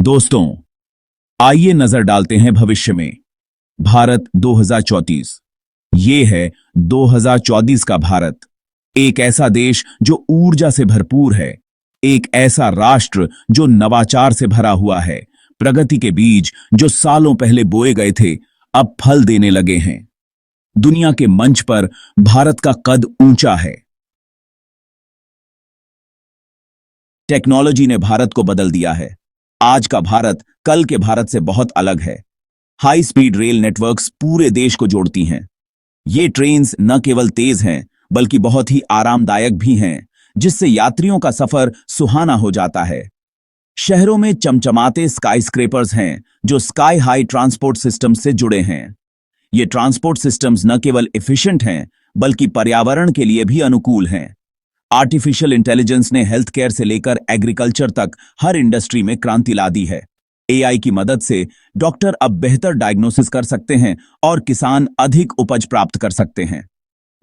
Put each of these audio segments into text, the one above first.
दोस्तों, आइए नजर डालते हैं भविष्य में। भारत 2034। ये है 2034 का भारत। एक ऐसा देश जो ऊर्जा से भरपूर है, एक ऐसा राष्ट्र जो नवाचार से भरा हुआ है। प्रगति के बीज जो सालों पहले बोए गए थे, अब फल देने लगे हैं। दुनिया के मंच पर भारत का कद ऊंचा है। टेक्नोलॉजी ने भारत को बदल दिया है। आज का भारत कल के भारत से बहुत अलग है। हाई स्पीड रेल नेटवर्क्स पूरे देश को जोड़ती हैं। ये ट्रेन्स न केवल तेज हैं, बल्कि बहुत ही आरामदायक भी हैं, जिससे यात्रियों का सफर सुहाना हो जाता है। शहरों में चमचमाते स्काईस्क्रेपर्स हैं, जो स्काई हाई ट्रांसपोर्ट सिस्टम से जुड़े हैं। ये ट्रांसपोर्ट सिस्टम्स न केवल एफिशिएंट हैं, बल्कि पर्यावरण के लिए भी अनुकूल हैं। आर्टिफिशियल इंटेलिजेंस ने हेल्थ केयर से लेकर एग्रीकल्चर तक हर इंडस्ट्री में क्रांति ला दी है। एआई की मदद से डॉक्टर अब बेहतर डायग्नोसिस कर सकते हैं और किसान अधिक उपज प्राप्त कर सकते हैं।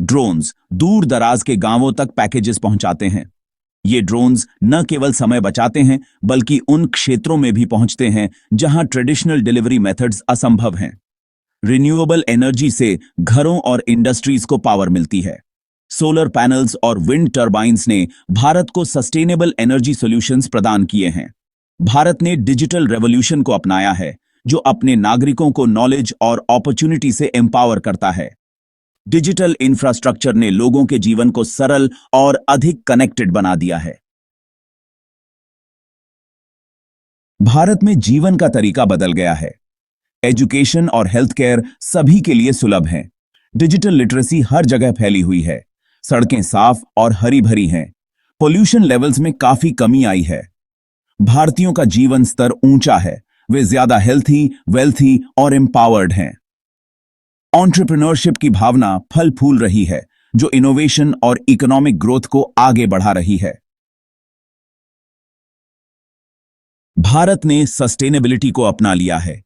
ड्रोन्स दूर दराज के गांवों तक पैकेजेस पहुंचाते हैं। ये ड्रोन्स न केवल समय बचाते हैं, बल्कि उन क्षेत्रों में भी पहुंचते हैं जहां ट्रेडिशनल डिलीवरी मेथड्स असंभव हैं। रिन्यूएबल एनर्जी से घरों और इंडस्ट्रीज को पावर मिलती है। सोलर पैनल्स और विंड टर्बाइन्स ने भारत को सस्टेनेबल एनर्जी सॉल्यूशंस प्रदान किए हैं। भारत ने डिजिटल रेवोल्यूशन को अपनाया है, जो अपने नागरिकों को नॉलेज और अपॉर्चुनिटी से एम्पावर करता है। डिजिटल इंफ्रास्ट्रक्चर ने लोगों के जीवन को सरल और अधिक कनेक्टेड बना दिया है। भारत में जीवन का तरीका बदल गया है। एजुकेशन और हेल्थ केयर सभी के लिए सुलभ है। डिजिटल लिटरेसी हर जगह फैली हुई है। सड़कें साफ और हरी भरी हैं। पोल्यूशन लेवल्स में काफी कमी आई है। भारतीयों का जीवन स्तर ऊंचा है। वे ज्यादा हेल्थी, वेल्थी और एम्पावर्ड हैं। एंटरप्रेन्योरशिप की भावना फल फूल रही है, जो इनोवेशन और इकोनॉमिक ग्रोथ को आगे बढ़ा रही है। भारत ने सस्टेनेबिलिटी को अपना लिया है।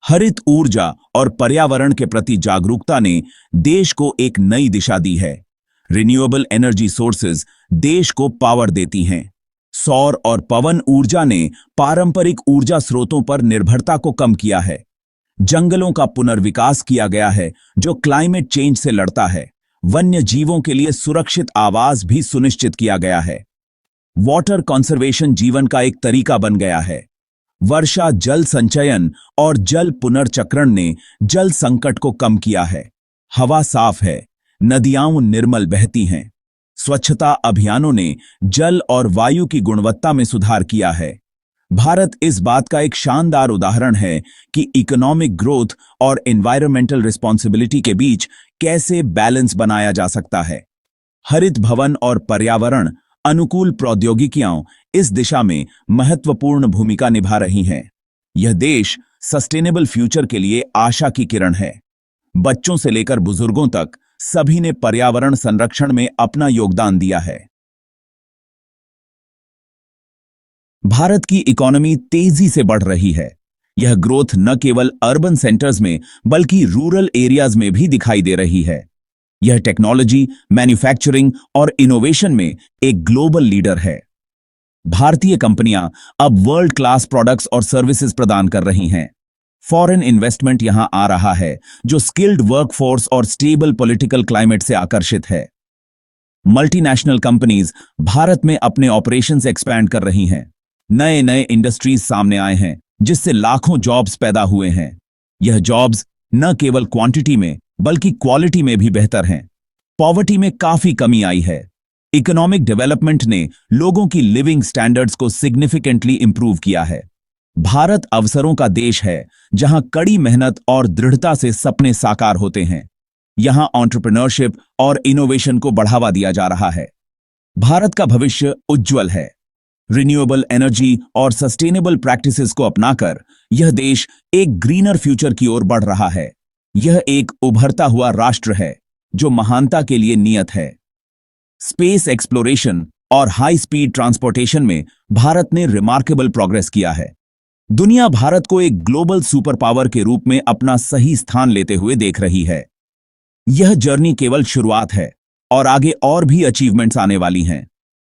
हरित ऊर्जा और पर्यावरण के प्रति जागरूकता ने देश को एक नई दिशा दी है। रिन्यूएबल एनर्जी सोर्सेज देश को पावर देती हैं। सौर और पवन ऊर्जा ने पारंपरिक ऊर्जा स्रोतों पर निर्भरता को कम किया है। जंगलों का पुनर्विकास किया गया है, जो क्लाइमेट चेंज से लड़ता है। वन्य जीवों के लिए सुरक्षित आवास भी सुनिश्चित किया गया है। वाटर कंजर्वेशन जीवन का एक तरीका बन गया है। वर्षा जल संचयन और जल पुनर्चक्रण ने जल संकट को कम किया है। हवा साफ है, नदियां निर्मल बहती हैं। स्वच्छता अभियानों ने जल और वायु की गुणवत्ता में सुधार किया है। भारत इस बात का एक शानदार उदाहरण है कि इकोनॉमिक ग्रोथ और एनवायरमेंटल रिस्पॉन्सिबिलिटी के बीच कैसे बैलेंस बनाया जा सकता है। हरित भवन और पर्यावरण अनुकूल प्रौद्योगिकियां इस दिशा में महत्वपूर्ण भूमिका निभा रही हैं। यह देश सस्टेनेबल फ्यूचर के लिए आशा की किरण है। बच्चों से लेकर बुजुर्गों तक सभी ने पर्यावरण संरक्षण में अपना योगदान दिया है। भारत की इकोनॉमी तेजी से बढ़ रही है। यह ग्रोथ न केवल अर्बन सेंटर्स में, बल्कि रूरल एरियाज में भी दिखाई दे रही है। यह टेक्नोलॉजी, मैन्युफैक्चरिंग और इनोवेशन में एक ग्लोबल लीडर है। भारतीय कंपनियां अब वर्ल्ड क्लास प्रोडक्ट्स और सर्विसेज प्रदान कर रही हैं। फॉरेन इन्वेस्टमेंट यहां आ रहा है, जो स्किल्ड वर्कफोर्स और स्टेबल पॉलिटिकल क्लाइमेट से आकर्षित है। मल्टीनेशनल कंपनीज भारत में अपने ऑपरेशंस एक्सपैंड कर रही हैं। नए नए इंडस्ट्रीज सामने आए हैं, जिससे लाखों जॉब्स पैदा हुए हैं। यह जॉब्स न केवल क्वांटिटी में, बल्कि क्वालिटी में भी बेहतर हैं। पॉवर्टी में काफी कमी आई है। इकोनॉमिक डेवलपमेंट ने लोगों की लिविंग स्टैंडर्ड्स को सिग्निफिकेंटली इंप्रूव किया है। भारत अवसरों का देश है, जहां कड़ी मेहनत और दृढ़ता से सपने साकार होते हैं। यहां एंटरप्रेन्योरशिप और इनोवेशन को बढ़ावा दिया जा रहा है। भारत का भविष्य उज्जवल है। रिन्यूएबल एनर्जी और सस्टेनेबल प्रैक्टिसेस को अपनाकर यह देश एक ग्रीनर फ्यूचर की ओर बढ़ रहा है। यह एक उभरता हुआ राष्ट्र है, जो महानता के लिए नियत है। स्पेस एक्सप्लोरेशन और हाई स्पीड ट्रांसपोर्टेशन में भारत ने रिमार्केबल प्रोग्रेस किया है। दुनिया भारत को एक ग्लोबल सुपर पावर के रूप में अपना सही स्थान लेते हुए देख रही है। यह जर्नी केवल शुरुआत है और आगे और भी अचीवमेंट्स आने वाली हैं।